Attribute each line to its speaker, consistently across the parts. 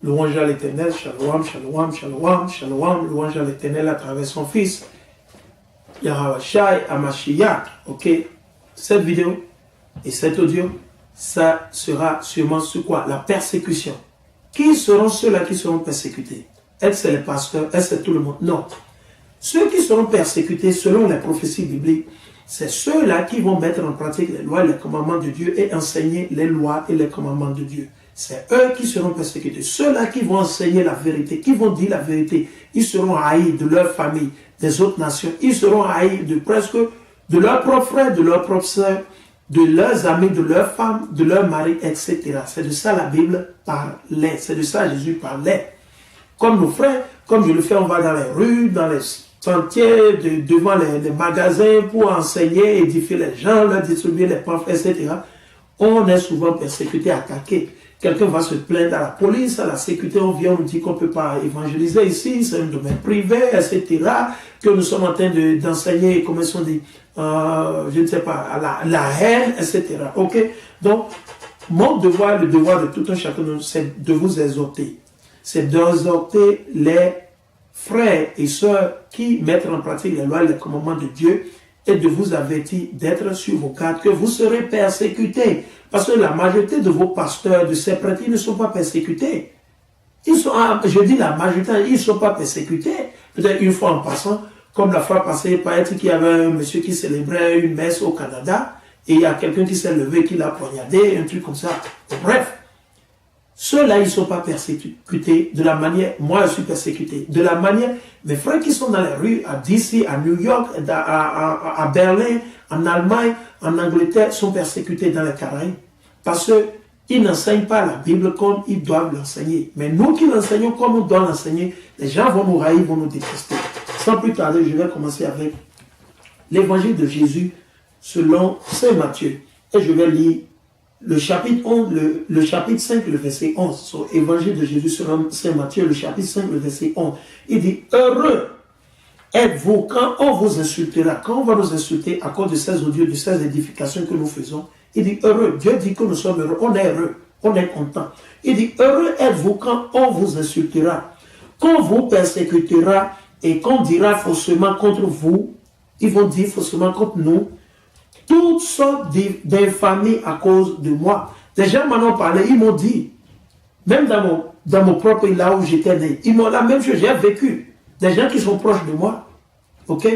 Speaker 1: Louange à l'Éternel, shalom, shalom, shalom, shalom, louange à l'Éternel à travers son Fils, Yahweh Shai Hamashiach. Ok, cette vidéo et cet audio, ça sera sûrement sur quoi? La persécution. Qui seront ceux-là qui seront persécutés? Est-ce que c'est les pasteurs? Est-ce que c'est tout le monde? Non. Ceux qui seront persécutés selon les prophéties bibliques, c'est ceux-là qui vont mettre en pratique les lois et les commandements de Dieu et enseigner les lois et les commandements de Dieu. C'est eux qui seront persécutés. Ceux-là qui vont enseigner la vérité, qui vont dire la vérité, ils seront haïs de leur famille, des autres nations. Ils seront haïs de presque de leurs propres frères, de leurs propres sœurs, de leurs amis, de leurs femmes, de leurs maris, etc. C'est de ça la Bible parlait. C'est de ça Jésus parlait. Comme nos frères, comme je le fais, on va dans les rues, dans les sentiers, devant les magasins pour enseigner, édifier les gens, leur distribuer les pamphlets, etc. On est souvent persécuté, attaqué. Quelqu'un va se plaindre à la police, à la sécurité, on vient, on nous dit qu'on ne peut pas évangéliser ici, c'est un domaine privé, etc. Que nous sommes en train d'enseigner, comment on dit, je ne sais pas, la haine, etc. Ok? Donc, mon devoir, le devoir de tout un chacun de nous, c'est de vous exhorter. C'est d'exhorter les frères et sœurs qui mettent en pratique les lois et les commandements de Dieu et de vous avertir d'être sur vos gardes, que vous serez persécutés. Parce que la majorité de vos pasteurs, de ces prêtres, ils ne sont pas persécutés. Ils sont, je dis la majorité, ils ne sont pas persécutés. Peut-être une fois en passant, comme la fois passée, peut-être qu'il y avait un monsieur qui célébrait une messe au Canada, et il y a quelqu'un qui s'est levé, qui l'a poignardé, un truc comme ça. Bref, ceux-là, ils ne sont pas persécutés de la manière, moi je suis persécuté, de la manière, mes frères qui sont dans les rues, à DC, à New York, à Berlin, en Allemagne, en Angleterre, sont persécutés dans les Caraïbes. Parce qu'ils n'enseignent pas la Bible comme ils doivent l'enseigner. Mais nous qui l'enseignons comme on doit l'enseigner, les gens vont nous haïr, vont nous détester. Sans plus tarder, je vais commencer avec l'évangile de Jésus selon Saint Matthieu. Et je vais lire le chapitre 11, le chapitre 5, le verset 11. Sur l'évangile de Jésus selon Saint Matthieu, le chapitre 5, le verset 11. Il dit, heureux êtes-vous quand on vous insultera, quand on va nous insulter à cause de ces audios, de ces édifications que nous faisons. Il dit heureux. Dieu dit que nous sommes heureux. On est heureux. On est content. Il dit heureux êtes-vous quand on vous insultera, qu'on vous persécutera et qu'on dira faussement contre vous. Ils vont dire faussement contre nous toutes sortes d'infamies à cause de moi. Des gens m'en ont parlé. Ils m'ont dit, même dans mon propre pays, là où j'étais né, ils m'ont la même chose. J'ai vécu. Des gens qui sont proches de moi, ok?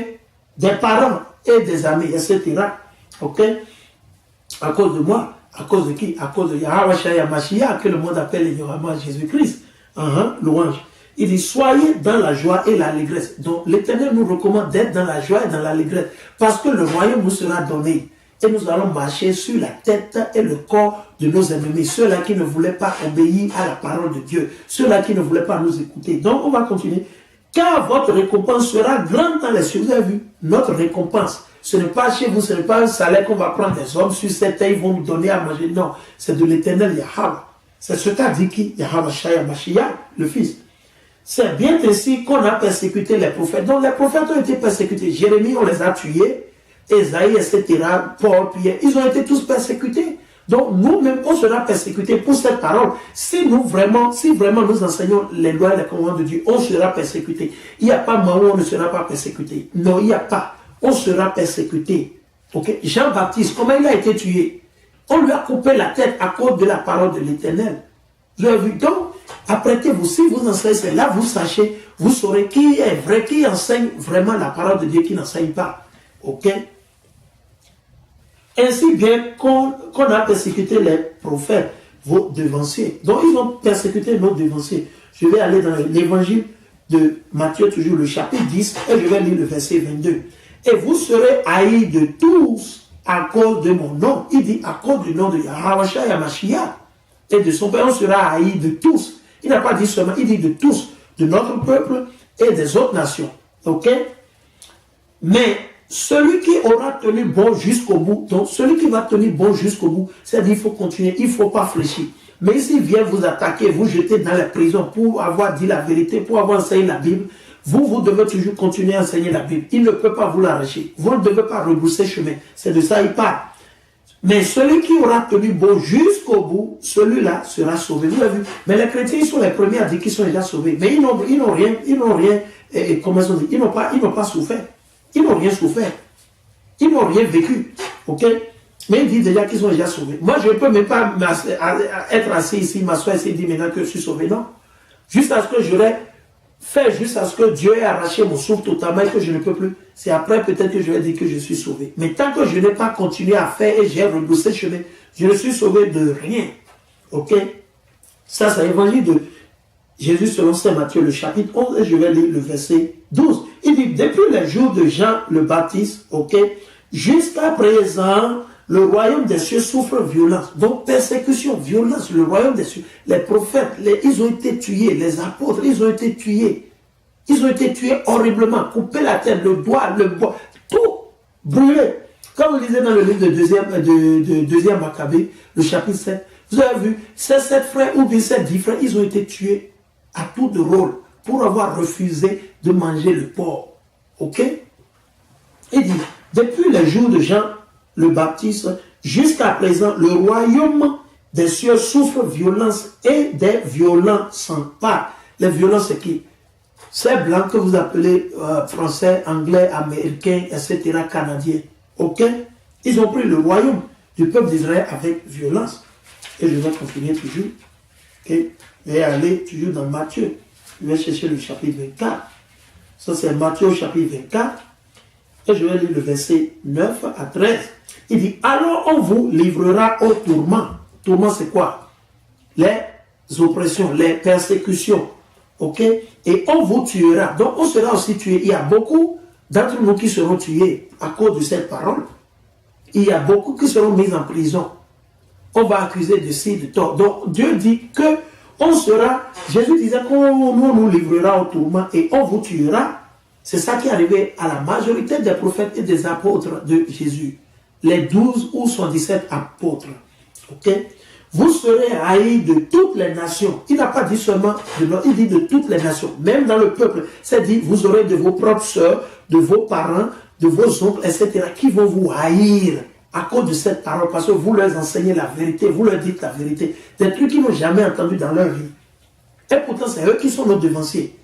Speaker 1: Des parents et des amis, etc. Ok? À cause de moi. À cause de qui? À cause de Yahweh Shai Hamashiach, que le monde appelle ignoramment Jésus-Christ. Louange. Il dit, soyez dans la joie et l'allégresse. Donc, l'Éternel nous recommande d'être dans la joie et dans l'allégresse. Parce que le royaume nous sera donné. Et nous allons marcher sur la tête et le corps de nos ennemis. Ceux-là qui ne voulaient pas obéir à la parole de Dieu. Ceux-là qui ne voulaient pas nous écouter. Donc, on va continuer. Car votre récompense sera grande dans les cieux. Vous avez vu, notre récompense, ce n'est pas chez vous, ce n'est pas un salaire qu'on va prendre des hommes sur cette terre, ils vont nous donner à manger. Non, c'est de l'Éternel Yahweh. C'est ce qu'a dit qui? Yahweh Shai Hamashiach, le Fils. C'est bien ainsi qu'on a persécuté les prophètes. Donc les prophètes ont été persécutés. Jérémie, on les a tués. Esaïe, etc. Paul, Pierre, ils ont été tous persécutés. Donc nous-mêmes, on sera persécutés pour cette parole. Si vraiment nous enseignons les lois et les commandements de Dieu, on sera persécutés. Il n'y a pas moment où on ne sera pas persécuté. Non, il n'y a pas. On sera persécuté. Okay? Jean-Baptiste, comment il a été tué? On lui a coupé la tête à cause de la parole de l'Éternel. Vous avez vu? Donc, apprêtez-vous. Si vous enseignez cela, vous sachez, vous saurez qui est vrai, qui enseigne vraiment la parole de Dieu, qui n'enseigne pas. Ok? Ainsi bien qu'on a persécuté les prophètes, vos devanciers. Donc ils ont persécuté nos devanciers. Je vais aller dans l'évangile de Matthieu, toujours le chapitre 10, et je vais lire le verset 22. Et vous serez haïs de tous à cause de mon nom. Il dit à cause du nom de Yahweh Shai Hamashiach et de son père, on sera haïs de tous. Il n'a pas dit seulement, il dit de tous, de notre peuple et des autres nations. Ok? Mais celui qui aura tenu bon jusqu'au bout, donc celui qui va tenir bon jusqu'au bout, c'est-à-dire qu'il faut continuer, il ne faut pas fléchir. Mais s'il vient vous attaquer, vous jeter dans la prison pour avoir dit la vérité, pour avoir enseigné la Bible, vous devez toujours continuer à enseigner la Bible. Il ne peut pas vous l'arracher. Vous ne devez pas rebrousser chemin. C'est de ça qu'il parle. Mais celui qui aura tenu bon jusqu'au bout, celui-là sera sauvé. Vous avez vu? Mais les chrétiens, ils sont les premiers à dire qu'ils sont déjà sauvés. Mais ils n'ont rien, comment ils ont dit? Ils n'ont pas souffert. Ils n'ont rien souffert. Ils n'ont rien vécu. Ok? Mais ils disent déjà qu'ils sont déjà sauvés. Moi, je ne peux même pas être assis ici, m'asseoir ici et dire maintenant que je suis sauvé. Non. Juste à ce que j'aurais fait, juste à ce que Dieu ait arraché mon souffle totalement et que je ne peux plus. C'est après peut-être que je vais dire que je suis sauvé. Mais tant que je n'ai pas continué à faire et j'ai rebroussé le chemin, je ne suis sauvé de rien. Ok? Ça, c'est l'évangile de Jésus selon Saint Matthieu, le chapitre 11, et je vais lire le verset 12. Il dit, depuis les jours de Jean le Baptiste, ok, jusqu'à présent, le royaume des cieux souffre violence. Donc, persécution, violence, le royaume des cieux. Les prophètes, ils ont été tués, les apôtres, ils ont été tués. Ils ont été tués horriblement, coupés la tête, le doigt, le bois, tout brûlé. Comme vous lisez dans le livre de deuxième Maccabée, le chapitre 7, vous avez vu, ces 7 frères ou bien ces 10 frères, ils ont été tués à tour de rôle pour avoir refusé de manger le porc. Ok? Il dit, depuis les jours de Jean le Baptiste, jusqu'à présent, le royaume des cieux souffre violence et des violents s'emparent. Les violents, c'est qui? Ces blancs que vous appelez français, anglais, américains, etc., canadiens. Ok? Ils ont pris le royaume du peuple d'Israël avec violence. Et je vais continuer toujours. Okay? Et aller toujours dans Matthieu. Je vais chercher le chapitre 24. Ça, c'est Matthieu, chapitre 24. Et je vais lire le verset 9 à 13. Il dit, alors on vous livrera au tourment. Tourment, c'est quoi? Les oppressions, les persécutions. Ok? Et on vous tuera. Donc, on sera aussi tué. Il y a beaucoup d'entre nous qui seront tués à cause de cette parole. Il y a beaucoup qui seront mis en prison. On va accuser de ci, de tort. Donc, Dieu dit que on sera, Jésus disait qu'on nous livrera au tourment et on vous tuera. C'est ça qui est arrivé à la majorité des prophètes et des apôtres de Jésus. Les 12 ou 117 apôtres. Ok? Vous serez haïs de toutes les nations. Il n'a pas dit seulement de l'autre, il dit de toutes les nations. Même dans le peuple, c'est dit, vous aurez de vos propres sœurs, de vos parents, de vos oncles, etc., qui vont vous haïr à cause de cette parole, parce que vous leur enseignez la vérité, vous leur dites la vérité. Des trucs qu'ils n'ont jamais entendu dans leur vie. Et pourtant, c'est eux qui sont nos devanciers.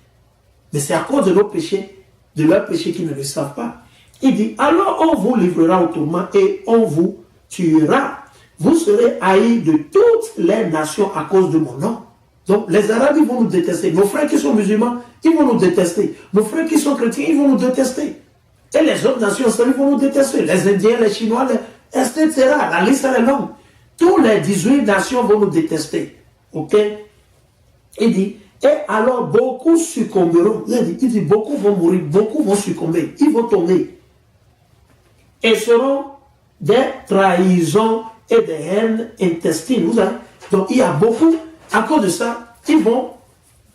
Speaker 1: Mais c'est à cause de nos péchés, de leurs péchés qu'ils ne le savent pas. Il dit, alors on vous livrera au tourment et on vous tuera. Vous serez haïs de toutes les nations à cause de mon nom. Donc les Arabes, ils vont nous détester. Nos frères qui sont musulmans, ils vont nous détester. Nos frères qui sont chrétiens, ils vont nous détester. Et les autres nations, ils vont nous détester. Les Indiens, les Chinois, etc. La liste est longue. Tous les 18 nations vont nous détester. Ok? Il dit, et alors beaucoup succomberont. Il dit, beaucoup vont mourir, beaucoup vont succomber. Ils vont tomber. Et seront des trahisons et des haines intestines. Vous savez? Donc il y a beaucoup, à cause de ça, ils vont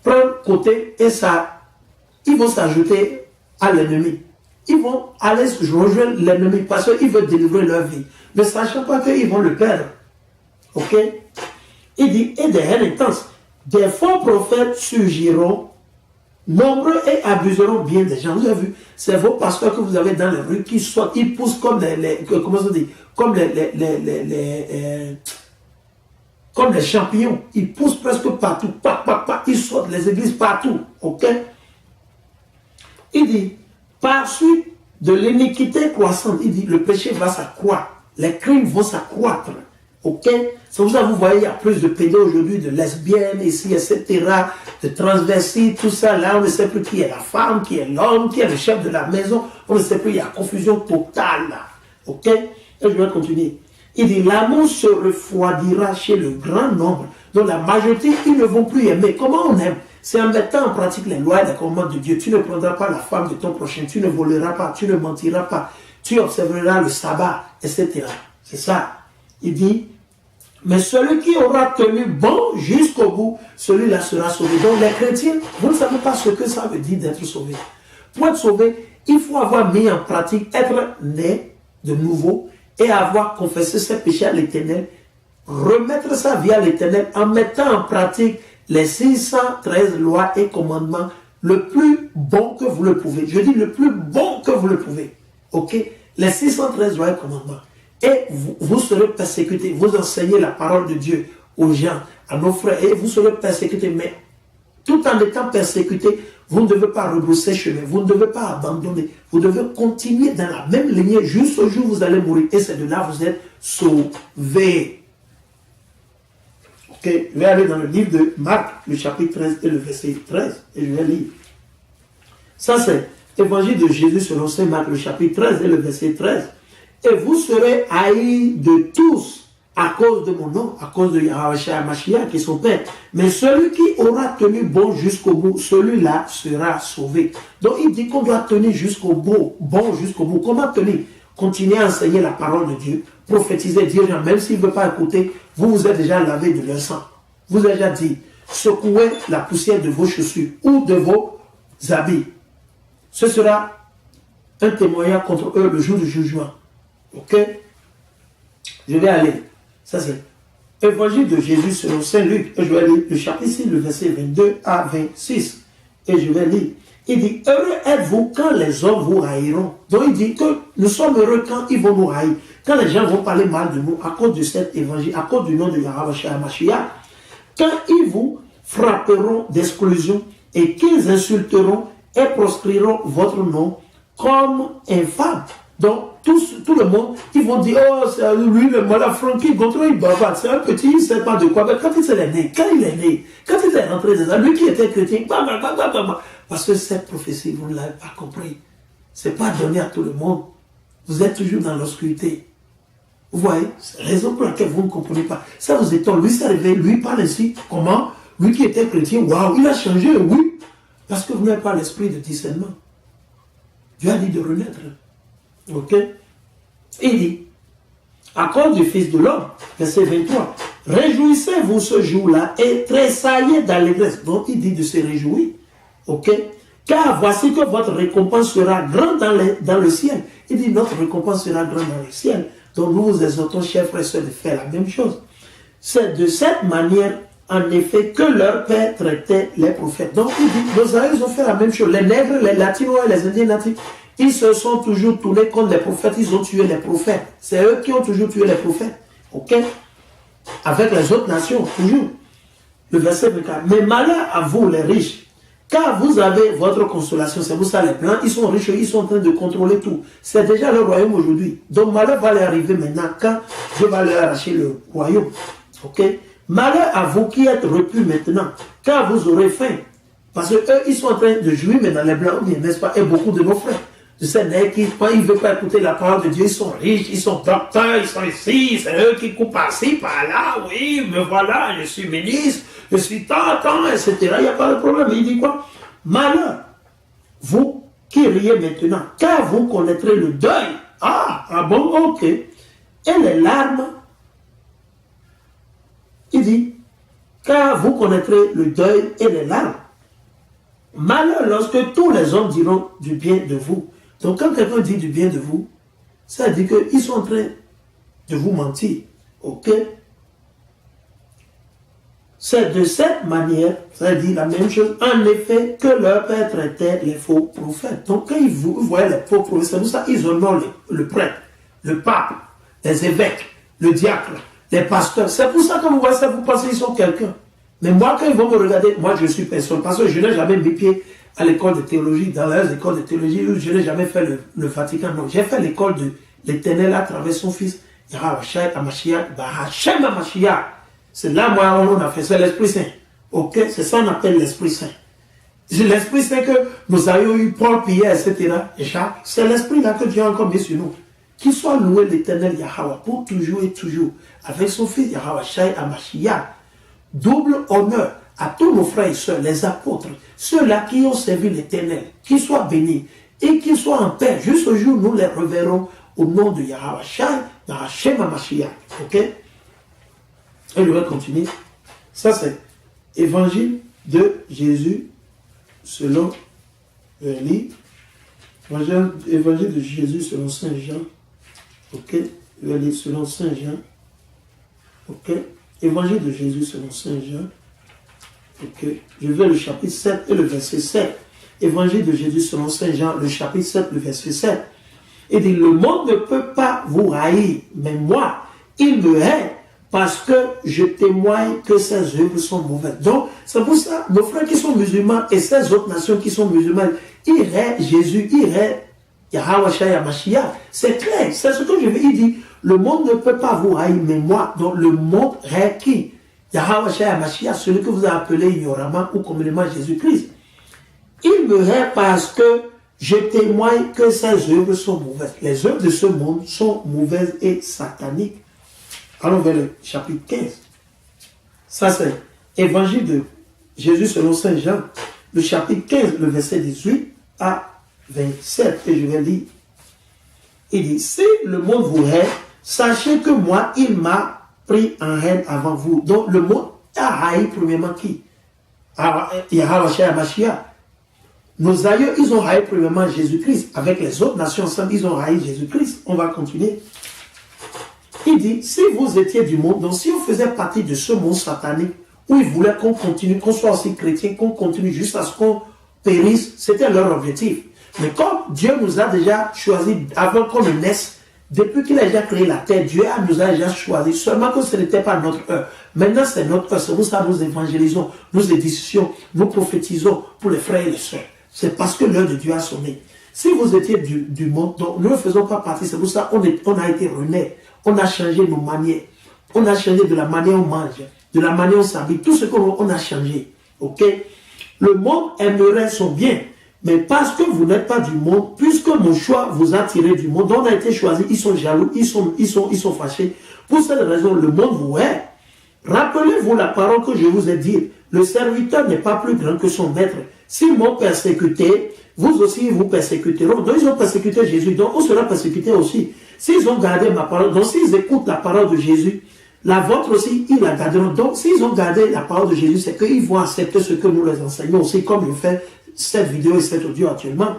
Speaker 1: prendre côté et ça, ils vont s'ajouter à l'ennemi. Ils vont aller rejoindre l'ennemi parce qu'ils veulent délivrer leur vie, ne sachant pas qu'ils vont le perdre. Ok? Il dit, et des haines intenses. Des faux prophètes surgiront, nombreux et abuseront bien des gens. Vous avez vu, c'est vos pasteurs que vous avez dans les rues qui sortent, ils poussent comme comment ça dit, comme comme les champignons. Ils poussent presque partout, ils sortent les églises partout. Ok? Il dit, par suite de l'iniquité croissante, il dit, le péché va s'accroître, les crimes vont s'accroître. Ok? C'est pour ça que vous voyez, il y a plus de pédos aujourd'hui, de lesbiennes ici, etc., de transvestites, tout ça. Là, on ne sait plus qui est la femme, qui est l'homme, qui est le chef de la maison. On ne sait plus, il y a confusion totale là. Ok? Et je vais continuer. Il dit, l'amour se refroidira chez le grand nombre. Donc la majorité, ils ne vont plus aimer. Comment on aime? C'est en mettant en pratique les lois et les commandements de Dieu. Tu ne prendras pas la femme de ton prochain, tu ne voleras pas, tu ne mentiras pas, tu observeras le sabbat, etc. C'est ça. Il dit, mais celui qui aura tenu bon jusqu'au bout, celui-là sera sauvé. Donc les chrétiens, vous ne savez pas ce que ça veut dire d'être sauvé. Pour être sauvé, il faut avoir mis en pratique, être né de nouveau et avoir confessé ses péchés à l'Éternel, remettre sa vie à l'Éternel en mettant en pratique les 613 lois et commandements le plus bon que vous le pouvez. Je dis le plus bon que vous le pouvez. Ok? Les 613 lois et commandements. Et vous serez persécutés. Vous enseignez la parole de Dieu aux gens, à nos frères, et vous serez persécutés. Mais tout en étant persécutés, vous ne devez pas rebrousser chemin, vous ne devez pas abandonner. Vous devez continuer dans la même lignée jusqu'au jour où vous allez mourir. Et c'est de là que vous êtes sauvés. Ok, je vais aller dans le livre de Marc, le chapitre 13 et le verset 13, et je vais lire. Ça, c'est l'évangile de Jésus selon saint Marc, le chapitre 13 et le verset 13. Et vous serez haïs de tous à cause de mon nom, à cause de Yahweh Mashiach qui est son Père. Mais celui qui aura tenu bon jusqu'au bout, celui-là sera sauvé. Donc il dit qu'on doit tenir jusqu'au bout, bon jusqu'au bout. Comment tenir? Continuez à enseigner la parole de Dieu, prophétiser, dire, même s'il ne veut pas écouter, vous vous êtes déjà lavé de leur sang. Vous avez déjà dit, secouez la poussière de vos chaussures ou de vos habits. Ce sera un témoignage contre eux le jour du jugement. Ok? Je vais aller. Ça c'est Évangile de Jésus selon Saint Luc. Et je vais lire le chapitre 6, le verset 22 à 26. Et je vais lire. Il dit, heureux êtes-vous quand les hommes vous haïront. Donc il dit que nous sommes heureux quand ils vont nous haïr. Quand les gens vont parler mal de nous à cause de cet évangile, à cause du nom de Yahweh Mashiach. Quand ils vous frapperont d'exclusion et qu'ils insulteront et proscriront votre nom comme infâme. Donc, tout le monde, ils vont dire, oh, c'est lui, le malade Francky, contre il bavard, c'est un petit, il ne sait pas de quoi. Mais quand il est né, quand il est rentré dedans, lui qui était chrétien, parce que cette prophétie, vous ne l'avez pas compris. Ce n'est pas donné à tout le monde. Vous êtes toujours dans l'obscurité. Vous voyez, c'est la raison pour laquelle vous ne comprenez pas. Ça vous étonne, lui s'est réveillé, lui parle ainsi. Comment? Lui qui était chrétien, waouh, il a changé, oui. Parce que vous n'avez pas l'esprit de discernement. Dieu a dit de renaître. Ok? Il dit, à cause du Fils de l'homme, verset 23, réjouissez-vous ce jour-là et tressaillez d'allégresse. Donc il dit de se réjouir. Ok? Car voici que votre récompense sera grande dans le ciel. Il dit notre récompense sera grande dans le ciel. Donc nous vous exhortons, chers frères et sœurs, de faire la même chose. C'est de cette manière, en effet, que leur père traitait les prophètes. Donc il dit, nos aïeux ont fait la même chose. Les nègres, les latinos et les indiens natifs, ils se sont toujours tournés contre les prophètes, ils ont tué les prophètes. C'est eux qui ont toujours tué les prophètes. Ok? Avec les autres nations, toujours. Le verset 24. Mais malheur à vous, les riches, car vous avez votre consolation. C'est pour ça les blancs, ils sont riches, ils sont en train de contrôler tout. C'est déjà le royaume aujourd'hui. Donc malheur va leur arriver maintenant quand Dieu va leur arracher le royaume. Ok? Malheur à vous qui êtes repus maintenant, car vous aurez faim. Parce qu'eux, ils sont en train de jouir maintenant les blancs, n'est-ce pas? Et beaucoup de nos frères. De ces nègres qui, quand ils ne veulent pas écouter la parole de Dieu, ils sont riches, ils sont docteurs, ils sont ici, c'est eux qui coupent par-ci, par-là, oui, me voilà, je suis ministre, je suis tant, etc. Il n'y a pas de problème. Il dit quoi? Malheur, vous qui riez maintenant, car vous connaîtrez le deuil. Ah bon, ok. Et les larmes, il dit, car vous connaîtrez le deuil et les larmes. Malheur lorsque tous les hommes diront du bien de vous. Donc quand quelqu'un dit du bien de vous, ça dit qu'ils sont en train de vous mentir. Ok? C'est de cette manière, ça dit la même chose, en effet, que leur père traitait les faux prophètes. Donc quand ils voyaient les faux prophètes, c'est pour ça qu'ils honorent le prêtre, le pape, les évêques, le diacre, les pasteurs. C'est pour ça que vous voyez ça, vous pensez qu'ils sont quelqu'un. Mais moi, quand ils vont me regarder, moi je suis personne. Parce que je n'ai jamais mis pied à l'école de théologie, dans les écoles de théologie, où je n'ai jamais fait le Vatican. Non, j'ai fait l'école de l'Éternel à travers son fils, Yahweh Mashiach, Hashem Mashiach. C'est là, moi, on a fait, c'est l'Esprit Saint. Ok? C'est ça qu'on appelle l'Esprit Saint. C'est l'Esprit Saint que nous avons eu, Paul, Pierre, etc. Et Jacques. C'est l'Esprit là que Dieu a encore mis sur nous. Qu'il soit loué l'Éternel Yahweh pour toujours et toujours. Avec son fils Yahweh Mashiach. Double honneur à tous nos frères et sœurs, les apôtres, ceux-là qui ont servi l'Éternel, qu'ils soient bénis et qu'ils soient en paix. Jusqu'au jour où nous les reverrons au nom de Yahweh Hashem Mashiach. Ok? Et je vais continuer. Ça, c'est Évangile de Jésus selon Évangile de Jésus selon Saint Jean. Ok? Je vais lire selon Saint Jean. Ok? Évangile de Jésus selon Saint Jean. Ok. Je vais le chapitre 7 et le verset 7. Évangile de Jésus selon Saint Jean, le chapitre 7, le verset 7. Il dit, le monde ne peut pas vous haïr, mais moi, il me hait parce que je témoigne que ses œuvres sont mauvaises. Donc, c'est pour ça, nos frères qui sont musulmans et ces autres nations qui sont musulmanes, ils haient Jésus, ils haient Yahweh Shai Mashiach. C'est clair, c'est ce que je veux. Il dit, le monde ne peut pas vous haïr, mais moi, donc le monde hait qui? Yahweh Shai Mashiach, celui que vous avez appelé ignoramment ou communément Jésus-Christ. Il me hait parce que je témoigne que ses œuvres sont mauvaises. Les œuvres de ce monde sont mauvaises et sataniques. Allons vers le chapitre 15. Ça, c'est Évangile de Jésus selon Saint Jean, le chapitre 15, le verset 18 à 27. Et je vais lire. Il dit, si le monde vous hait, sachez que moi, il m'a pris en haine avant vous. Donc, le monde a haï premièrement qui? Yahweh Shai Mashiach. Nos aïeux, ils ont haï premièrement Jésus-Christ. Avec les autres nations ensemble, ils ont haï Jésus-Christ. On va continuer. Il dit, si vous étiez du monde, donc si on faisait partie de ce monde satanique, où ils voulaient qu'on continue, qu'on soit aussi chrétien, qu'on continue jusqu'à ce qu'on périsse, c'était leur objectif. Mais comme Dieu nous a déjà choisi avant qu'on ne naisse, depuis qu'il a déjà créé la terre, Dieu nous a déjà choisi, seulement que ce n'était pas notre heure. Maintenant c'est notre heure, c'est pour ça que nous évangélisons, nous édifions, nous prophétisons pour les frères et les sœurs. C'est parce que l'heure de Dieu a sonné. Si vous étiez du monde, donc nous ne faisons pas partie, c'est pour ça qu'on a été rené. On a changé nos manières. On a changé de la manière on mange, de la manière on s'habille. Tout ce qu'on a changé. Ok? Le monde aimerait son bien. Mais parce que vous n'êtes pas du monde, puisque mon choix vous a tiré du monde, on a été choisi, ils sont jaloux, ils sont fâchés. Pour cette raison, le monde vous hait. Rappelez-vous la parole que je vous ai dit. Le serviteur n'est pas plus grand que son maître. S'ils m'ont persécuté, vous aussi vous persécuteront. Donc ils ont persécuté Jésus, donc on sera persécuté aussi. S'ils ont gardé ma parole, donc s'ils écoutent la parole de Jésus, la vôtre aussi, ils la garderont. Donc s'ils ont gardé la parole de Jésus, c'est qu'ils vont accepter ce que nous les enseignons aussi, comme je fais cette vidéo et cet audio actuellement.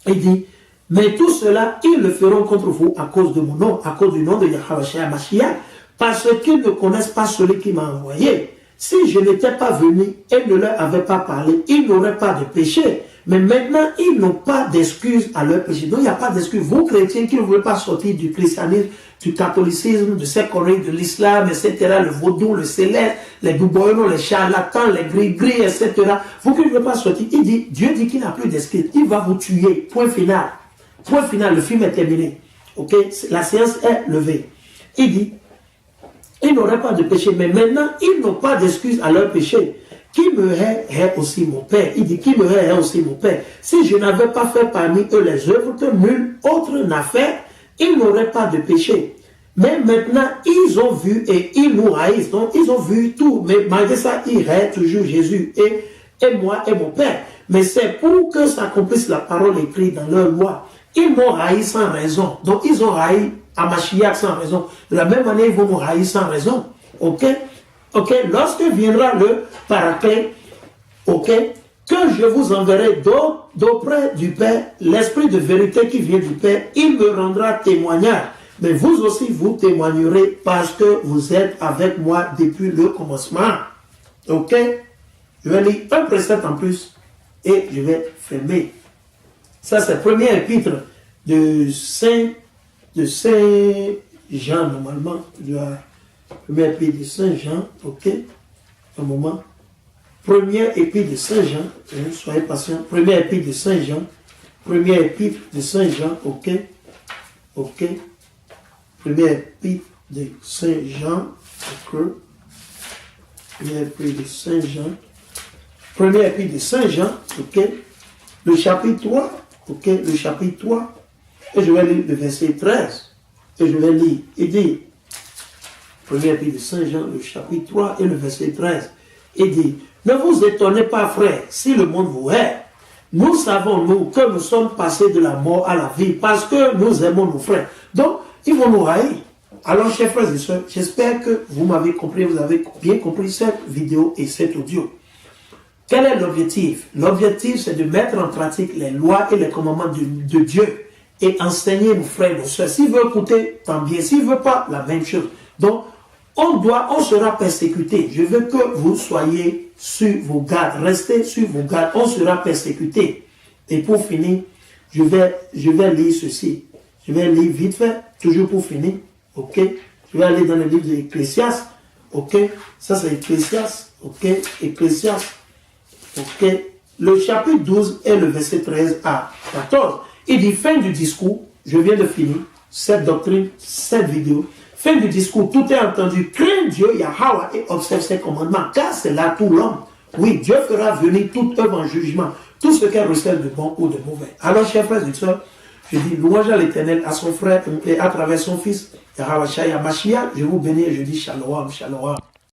Speaker 1: Il dit, mais tout cela, ils le feront contre vous à cause de mon nom, à cause du nom de Yahweh Shai Mashiach, parce qu'ils ne connaissent pas celui qui m'a envoyé. Si je n'étais pas venu et ne leur avais pas parlé, ils n'auraient pas de péché. Mais maintenant, ils n'ont pas d'excuses à leur péché. Donc, il n'y a pas d'excuses. Vous, chrétiens, qui ne voulez pas sortir du christianisme, du catholicisme, de cette conneries, de l'islam, etc., le vaudou, le céleste, les bouboyons, les charlatans, les gris-gris, etc., vous qui ne voulez pas sortir, il dit, Dieu dit qu'il n'a plus d'excuses. Il va vous tuer. Point final. Point final. Le film est terminé. Ok? La séance est levée. Il dit, ils n'auraient pas de péché, mais maintenant, ils n'ont pas d'excuses à leur péché. Qui me hait aussi mon Père. Il dit, qui me hait aussi mon Père. Si je n'avais pas fait parmi eux les œuvres que nul autre n'a fait, ils n'auraient pas de péché. Mais maintenant, ils ont vu et ils nous haïssent. Donc, ils ont vu tout. Mais malgré ça, ils haïssent toujours Jésus et moi et mon Père. Mais c'est pour que s'accomplisse la parole écrite dans leur loi. Ils m'ont haï sans raison. Donc, ils ont haï à Mashiach sans raison. De la même manière, ils vont nous haïr sans raison. Ok? Ok? Lorsque viendra le Paraclet, ok? Que je vous enverrai d'auprès du Père, l'Esprit de vérité qui vient du Père, il me rendra témoignage. Mais vous aussi, vous témoignerez parce que vous êtes avec moi depuis le commencement. Ok? Je vais lire un précepte en plus et je vais fermer. Ça, c'est le premier épître de Saint Jean, normalement. Premier épître de Saint Jean, ok? Un moment. Premier épître de Saint Jean, soyez patient. Premier épître de Saint Jean. Premier épître de Saint Jean, ok? Ok? Premier épître de Saint Jean, ok? Premier épître de Saint Jean. Premier épître de Saint Jean, ok? Le chapitre 3, ok? Le chapitre 3. Et je vais lire le verset 13. Et je vais lire. Il dit, premier épître de Saint Jean, le chapitre 3 et le verset 13. Il dit, ne vous étonnez pas, frères, si le monde vous hait. Nous savons, nous, que nous sommes passés de la mort à la vie parce que nous aimons nos frères. Donc, ils vont nous haïr. Alors, chers frères et sœurs, j'espère que vous m'avez compris, vous avez bien compris cette vidéo et cet audio. Quel est l'objectif? L'objectif, c'est de mettre en pratique les lois et les commandements de Dieu et enseigner nos frères et nos sœurs. S'ils veulent écouter, tant bien. S'ils ne veulent pas, la même chose. Donc, on sera persécuté. Je veux que vous soyez sur vos gardes. Restez sur vos gardes. On sera persécuté. Et pour finir, je vais lire ceci. Je vais lire vite fait, toujours pour finir. Ok? Je vais aller dans le livre d'Ecclésiaste. Ok? Ça, c'est Ecclésiaste. Ok? Ecclésiaste. Ok? Le chapitre 12 et le verset 13 à 14. Il dit, fin du discours, je viens de finir cette doctrine, cette vidéo. Fin du discours, tout est entendu. Crains Dieu, Yahweh, et observe ses commandements, car c'est là tout l'homme. Oui, Dieu fera venir toute œuvre en jugement, tout ce qu'elle recèle de bon ou de mauvais. Alors, chers frères et sœurs, je dis louange à l'Éternel, à son frère et à travers son fils, Yahweh Shai Mashiach. Je vous bénis et je dis shalom, shalom.